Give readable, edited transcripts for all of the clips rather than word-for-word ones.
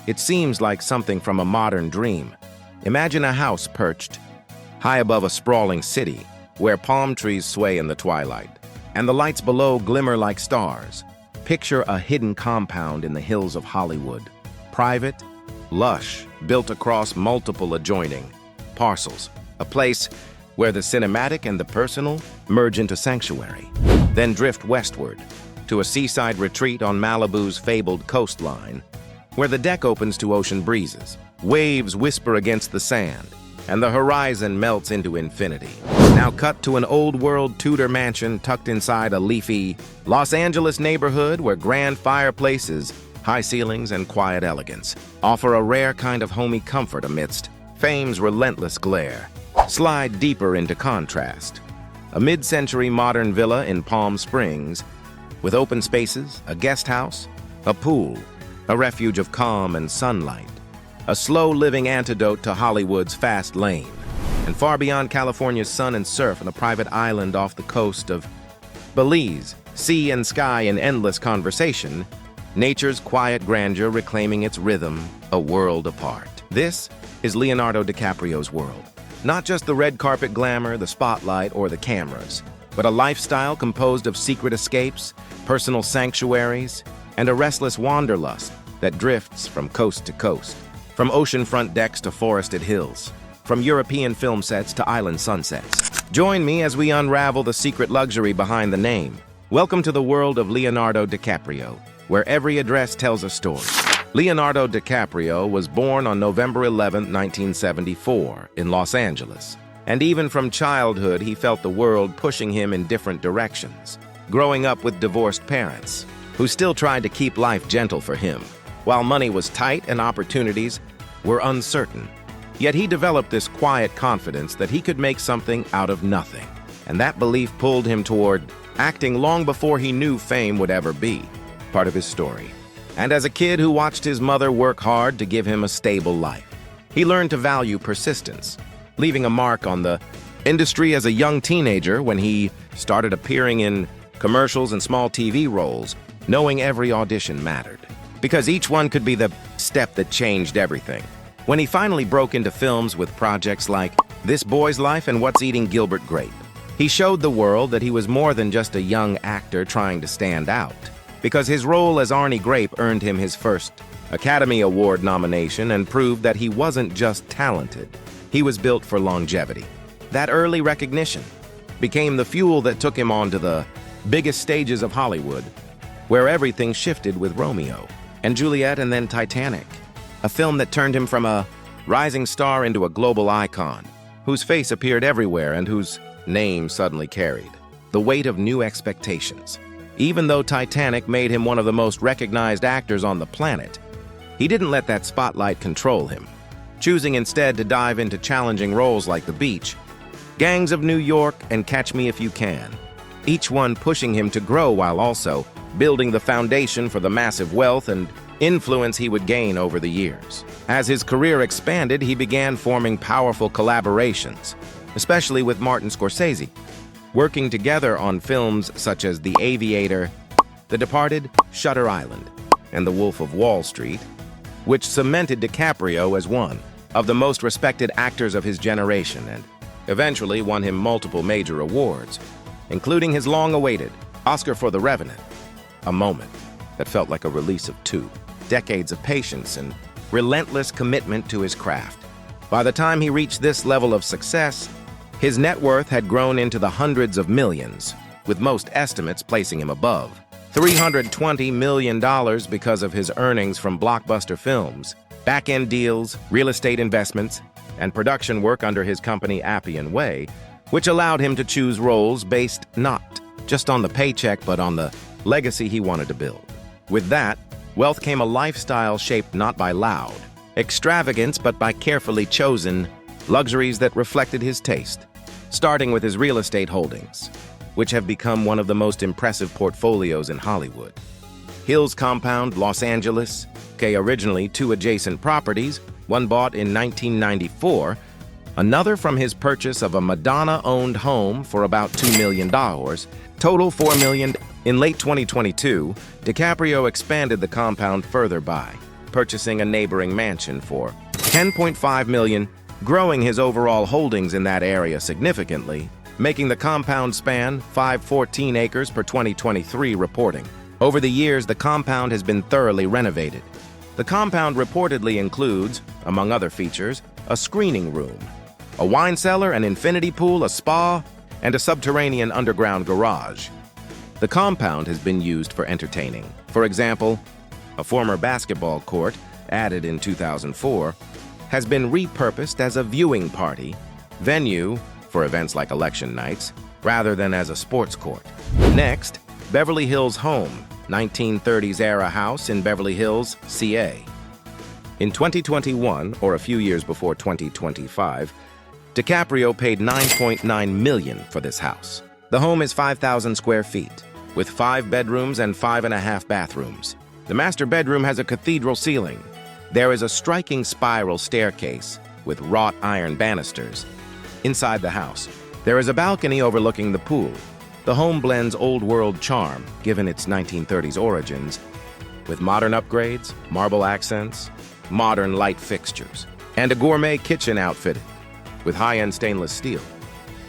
It seems like something from a modern dream. Imagine a house perched high above a sprawling city, where palm trees sway in the twilight, and the lights below glimmer like stars. Picture a hidden compound in the hills of Hollywood. Private, lush, built across multiple adjoining parcels. A place where the cinematic and the personal merge into sanctuary. Then drift westward to a seaside retreat on Malibu's fabled coastline, where the deck opens to ocean breezes. Waves whisper against the sand, and the horizon melts into infinity. Now cut to an old-world Tudor mansion tucked inside a leafy Los Angeles neighborhood where grand fireplaces, high ceilings, and quiet elegance offer a rare kind of homey comfort amidst fame's relentless glare. Slide deeper into contrast. A mid-century modern villa in Palm Springs with open spaces, a guest house, a pool, a refuge of calm and sunlight. A slow-living antidote to Hollywood's fast lane. And far beyond California's sun and surf on a private island off the coast of Belize, sea and sky in endless conversation, nature's quiet grandeur reclaiming its rhythm, a world apart. This is Leonardo DiCaprio's world. Not just the red carpet glamour, the spotlight, or the cameras, but a lifestyle composed of secret escapes, personal sanctuaries, and a restless wanderlust that drifts from coast to coast. From oceanfront decks to forested hills, from European film sets to island sunsets. Join me as we unravel the secret luxury behind the name. Welcome to the world of Leonardo DiCaprio, where every address tells a story. Leonardo DiCaprio was born on November 11, 1974, in Los Angeles. And even from childhood, he felt the world pushing him in different directions. Growing up with divorced parents, who still tried to keep life gentle for him, while money was tight and opportunities were uncertain. Yet he developed this quiet confidence that he could make something out of nothing. And that belief pulled him toward acting long before he knew fame would ever be part of his story. And as a kid who watched his mother work hard to give him a stable life, he learned to value persistence, leaving a mark on the industry as a young teenager when he started appearing in commercials and small TV roles, knowing every audition mattered. Because each one could be the step that changed everything. When he finally broke into films with projects like This Boy's Life and What's Eating Gilbert Grape, he showed the world that he was more than just a young actor trying to stand out. Because his role as Arnie Grape earned him his first Academy Award nomination and proved that he wasn't just talented, he was built for longevity. That early recognition became the fuel that took him onto the biggest stages of Hollywood, where everything shifted with Romeo and Juliet and then Titanic, a film that turned him from a rising star into a global icon, whose face appeared everywhere and whose name suddenly carried the weight of new expectations. Even though Titanic made him one of the most recognized actors on the planet, he didn't let that spotlight control him, choosing instead to dive into challenging roles like The Beach, Gangs of New York, and Catch Me If You Can, each one pushing him to grow while also building the foundation for the massive wealth and influence he would gain over the years. As his career expanded, he began forming powerful collaborations, especially with Martin Scorsese, working together on films such as The Aviator, The Departed, Shutter Island, and The Wolf of Wall Street, which cemented DiCaprio as one of the most respected actors of his generation and eventually won him multiple major awards, including his long-awaited Oscar for The Revenant, a moment that felt like a release of 2 decades of patience and relentless commitment to his craft. By the time he reached this level of success, his net worth had grown into the hundreds of millions, with most estimates placing him above $320 million because of his earnings from blockbuster films, back-end deals, real estate investments, and production work under his company Appian Way, which allowed him to choose roles based not just on the paycheck but on the legacy he wanted to build. With that, wealth came a lifestyle shaped not by loud extravagance but by carefully chosen luxuries that reflected his taste, starting with his real estate holdings, which have become one of the most impressive portfolios in Hollywood. Hills Compound, Los Angeles, originally 2 adjacent properties, one bought in 1994, another from his purchase of a Madonna-owned home for about $2 million, total $4 million. In late 2022, DiCaprio expanded the compound further by purchasing a neighboring mansion for $10.5 million, growing his overall holdings in that area significantly, making the compound span 514 acres per 2023 reporting. Over the years, the compound has been thoroughly renovated. The compound reportedly includes, among other features, a screening room, a wine cellar, an infinity pool, a spa, and a subterranean underground garage. The compound has been used for entertaining. For example, a former basketball court, added in 2004, has been repurposed as a viewing party venue for events like election nights, rather than as a sports court. Next, Beverly Hills Home, 1930s-era house in Beverly Hills, CA. In 2021, or a few years before 2025, DiCaprio paid $9.9 million for this house. The home is 5,000 square feet, with 5 bedrooms and 5.5 bathrooms. The master bedroom has a cathedral ceiling. There is a striking spiral staircase with wrought iron banisters. Inside the house, there is a balcony overlooking the pool. The home blends old-world charm, given its 1930s origins, with modern upgrades, marble accents, modern light fixtures, and a gourmet kitchen outfitted with high-end stainless steel.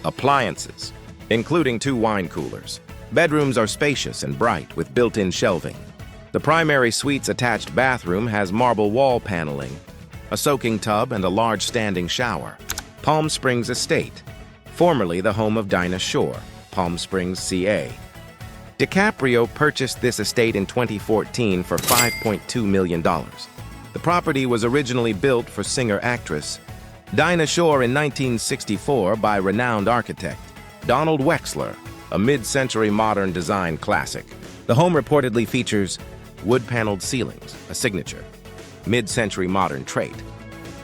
Appliances, including 2 wine coolers. Bedrooms are spacious and bright with built-in shelving. The primary suite's attached bathroom has marble wall paneling, a soaking tub, and a large standing shower. Palm Springs Estate, formerly the home of Dinah Shore, Palm Springs, CA. DiCaprio purchased this estate in 2014 for $5.2 million. The property was originally built for singer-actress Dinah Shore in 1964 by renowned architect Donald Wexler, a mid-century modern design classic. The home reportedly features wood-paneled ceilings, a signature, mid-century modern trait,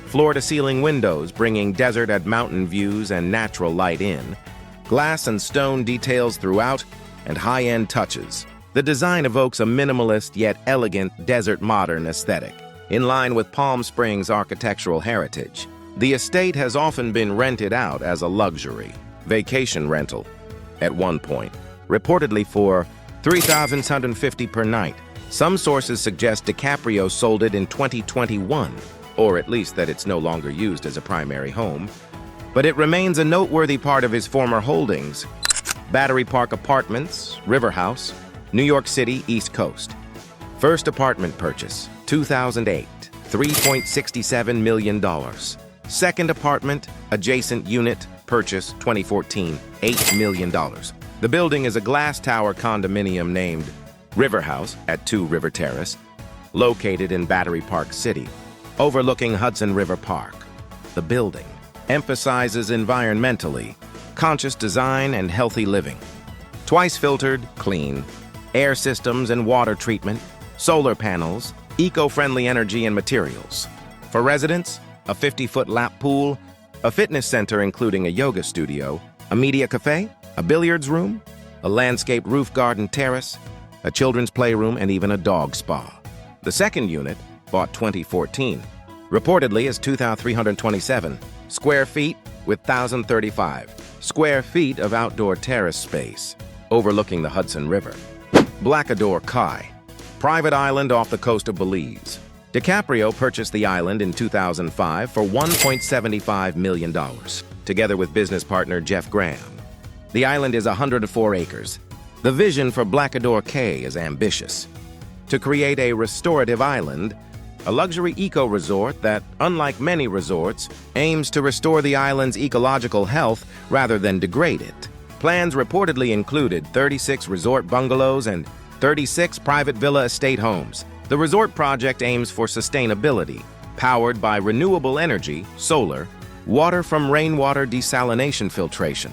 floor-to-ceiling windows bringing desert and mountain views and natural light in, glass and stone details throughout, and high-end touches. The design evokes a minimalist yet elegant desert modern aesthetic, in line with Palm Springs' architectural heritage. The estate has often been rented out as a luxury vacation rental at one point, reportedly for $3,750 per night. Some sources suggest DiCaprio sold it in 2021, or at least that it's no longer used as a primary home, but it remains a noteworthy part of his former holdings. Battery Park Apartments, River House, New York City, East Coast. First apartment purchase, 2008, $3.67 million. Second apartment, adjacent unit, purchase, 2014, $8 million. The building is a glass tower condominium named River House at 2 River Terrace, located in Battery Park City, overlooking Hudson River Park. The building emphasizes environmentally conscious design and healthy living. Twice filtered, clean, air systems and water treatment, solar panels, eco-friendly energy and materials. For residents, a 50-foot lap pool, a fitness center including a yoga studio, a media cafe, a billiards room, a landscaped roof garden terrace, a children's playroom, and even a dog spa. The second unit, bought 2014, reportedly is 2,327 square feet with 1,035 square feet of outdoor terrace space, overlooking the Hudson River. Blackador Cay, private island off the coast of Belize. DiCaprio purchased the island in 2005 for $1.75 million, together with business partner Jeff Graham. The island is 104 acres. The vision for Blackador Cay is ambitious: to create a restorative island, a luxury eco-resort that, unlike many resorts, aims to restore the island's ecological health rather than degrade it. Plans reportedly included 36 resort bungalows and 36 private villa estate homes. The resort project aims for sustainability, powered by renewable energy, solar, water from rainwater desalination filtration,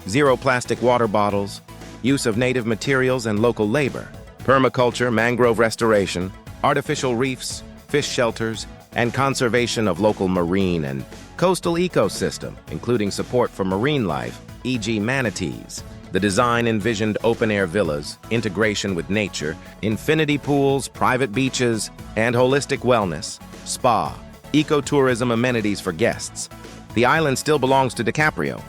zero plastic water bottles, use of native materials and local labor, permaculture, mangrove restoration, artificial reefs, fish shelters, and conservation of local marine and coastal ecosystem, including support for marine life, e.g. manatees. The design envisioned open-air villas, integration with nature, infinity pools, private beaches, and holistic wellness, spa, ecotourism amenities for guests. The island still belongs to DiCaprio,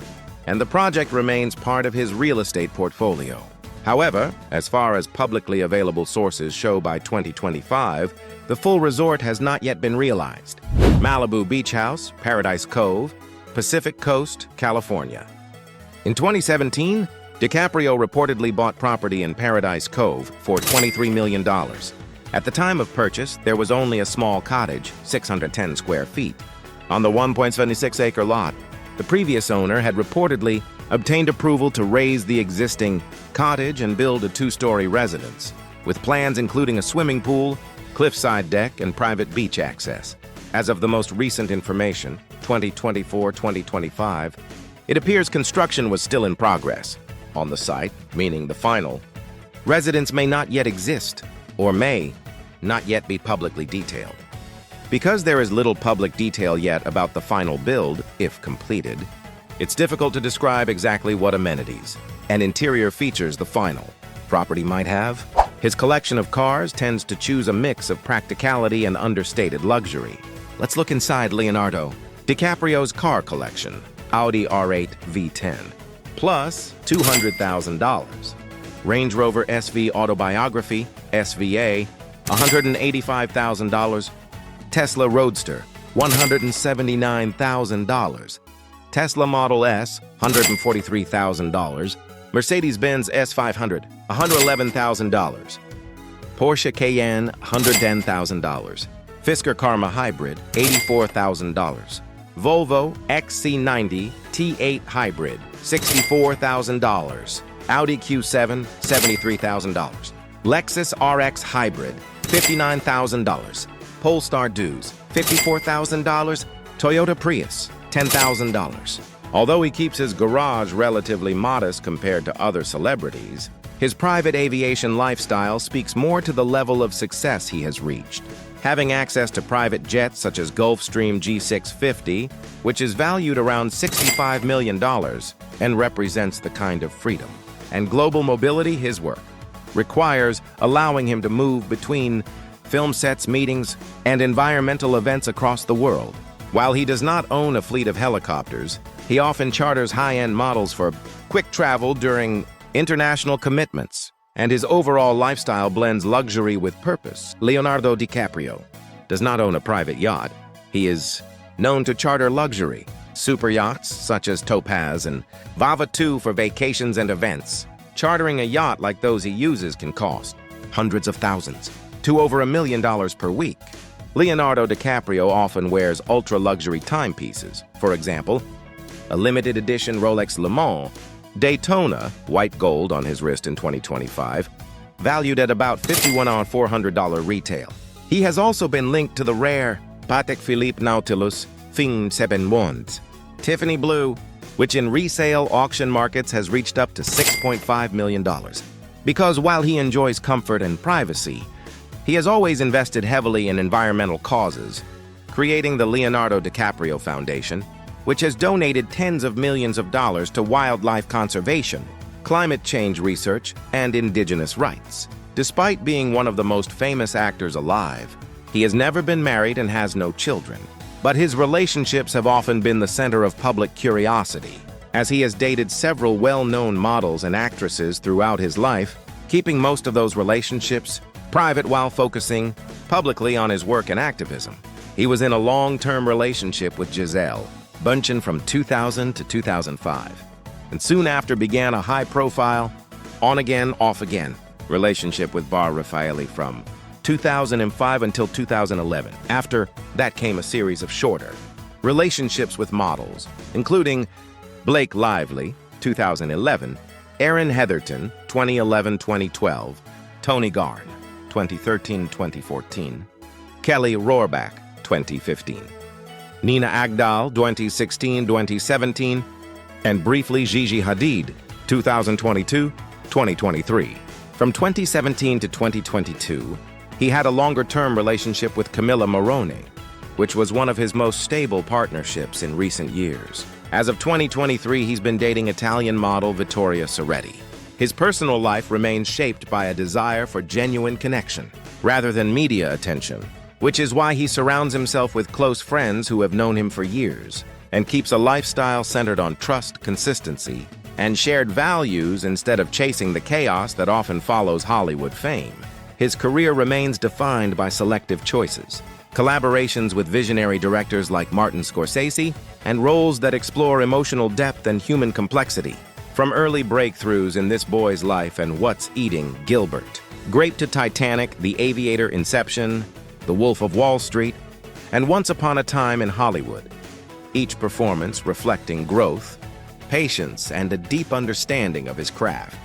and the project remains part of his real estate portfolio. However, as far as publicly available sources show, by 2025, the full resort has not yet been realized. Malibu Beach House, Paradise Cove, Pacific Coast, California. In 2017, DiCaprio reportedly bought property in Paradise Cove for $23 million. At the time of purchase, there was only a small cottage, 610 square feet. On the 1.76-acre lot, the previous owner had reportedly obtained approval to raise the existing cottage and build a two-story residence, with plans including a swimming pool, cliffside deck, and private beach access. As of the most recent information, 2024-2025, it appears construction was still in progress. On the site, meaning the final, residence may not yet exist, or may not yet be publicly detailed. Because there is little public detail yet about the final build, if completed, it's difficult to describe exactly what amenities and interior features the final property might have. His collection of cars tends to choose a mix of practicality and understated luxury. Let's look inside Leonardo DiCaprio's car collection. Audi R8 V10, plus $200,000. Range Rover SV Autobiography, SVA, $185,000. Tesla Roadster, $179,000. Tesla Model S, $143,000. Mercedes-Benz S500, $111,000. Porsche Cayenne, $110,000. Fisker Karma Hybrid, $84,000. Volvo XC90 T8 Hybrid, $64,000. Audi Q7, $73,000. Lexus RX Hybrid, $59,000. Polestar Dues, $54,000. Toyota Prius, $10,000. Although he keeps his garage relatively modest compared to other celebrities, his private aviation lifestyle speaks more to the level of success he has reached. Having access to private jets such as Gulfstream G650, which is valued around $65 million and represents the kind of freedom and global mobility his work requires, allowing him to move between film sets, meetings, and environmental events across the world. While he does not own a fleet of helicopters, he often charters high-end models for quick travel during international commitments, and his overall lifestyle blends luxury with purpose. Leonardo DiCaprio does not own a private yacht. He is known to charter luxury, super yachts such as Topaz and Vava II for vacations and events. Chartering a yacht like those he uses can cost hundreds of thousands to over $1 million per week. Leonardo DiCaprio often wears ultra-luxury timepieces. For example, a limited edition Rolex Le Mans Daytona, white gold on his wrist in 2025, valued at about $51,400 retail. He has also been linked to the rare Patek Philippe Nautilus Fin 7 Tiffany Blue, which in resale auction markets has reached up to $6.5 million. Because while he enjoys comfort and privacy, he has always invested heavily in environmental causes, creating the Leonardo DiCaprio Foundation, which has donated tens of millions of dollars to wildlife conservation, climate change research, and indigenous rights. Despite being one of the most famous actors alive, he has never been married and has no children. But his relationships have often been the center of public curiosity, as he has dated several well-known models and actresses throughout his life, keeping most of those relationships private while focusing publicly on his work and activism. He was in a long-term relationship with Gisele Bündchen from 2000 to 2005, and soon after began a high-profile, on-again, off-again relationship with Bar Refaeli from 2005 until 2011. After that came a series of shorter relationships with models, including Blake Lively, 2011, Erin Heatherton, 2011-2012, Tony Garn, 2013-2014, Kelly Rohrbach, 2015, Nina Agdal, 2016-2017, and briefly Gigi Hadid, 2022-2023. From 2017 to 2022, he had a longer-term relationship with Camilla Morrone, which was one of his most stable partnerships in recent years. As of 2023, he's been dating Italian model Vittoria Soretti. His personal life remains shaped by a desire for genuine connection, rather than media attention, which is why he surrounds himself with close friends who have known him for years, and keeps a lifestyle centered on trust, consistency, and shared values instead of chasing the chaos that often follows Hollywood fame. His career remains defined by selective choices, collaborations with visionary directors like Martin Scorsese, and roles that explore emotional depth and human complexity. From early breakthroughs in This Boy's Life and What's Eating Gilbert, Grape to Titanic, The Aviator, Inception, The Wolf of Wall Street, and Once Upon a Time in Hollywood, each performance reflecting growth, patience, and a deep understanding of his craft.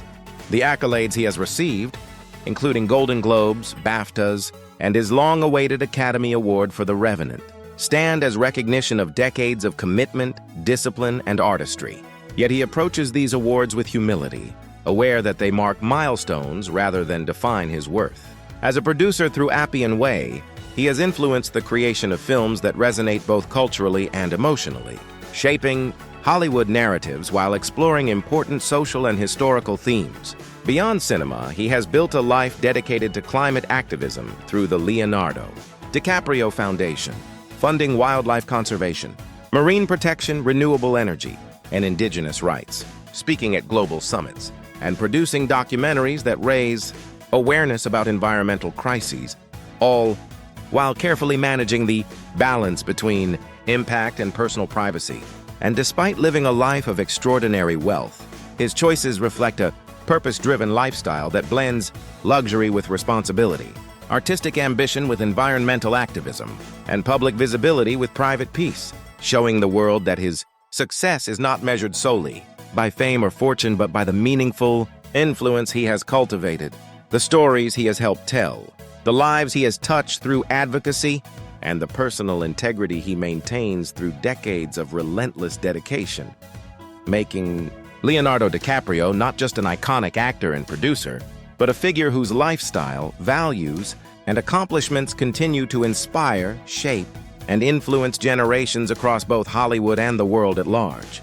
The accolades he has received, including Golden Globes, BAFTAs, and his long-awaited Academy Award for The Revenant, stand as recognition of decades of commitment, discipline, and artistry. Yet he approaches these awards with humility, aware that they mark milestones rather than define his worth. As a producer through Appian Way, he has influenced the creation of films that resonate both culturally and emotionally, shaping Hollywood narratives while exploring important social and historical themes. Beyond cinema, he has built a life dedicated to climate activism through the Leonardo DiCaprio Foundation, funding wildlife conservation, marine protection, renewable energy, and indigenous rights, speaking at global summits, and producing documentaries that raise awareness about environmental crises, all while carefully managing the balance between impact and personal privacy. And despite living a life of extraordinary wealth, his choices reflect a purpose-driven lifestyle that blends luxury with responsibility, artistic ambition with environmental activism, and public visibility with private peace, showing the world that his success is not measured solely by fame or fortune, but by the meaningful influence he has cultivated, the stories he has helped tell, the lives he has touched through advocacy, and the personal integrity he maintains through decades of relentless dedication, making Leonardo DiCaprio not just an iconic actor and producer, but a figure whose lifestyle, values, and accomplishments continue to inspire, shape, and influence generations across both Hollywood and the world at large.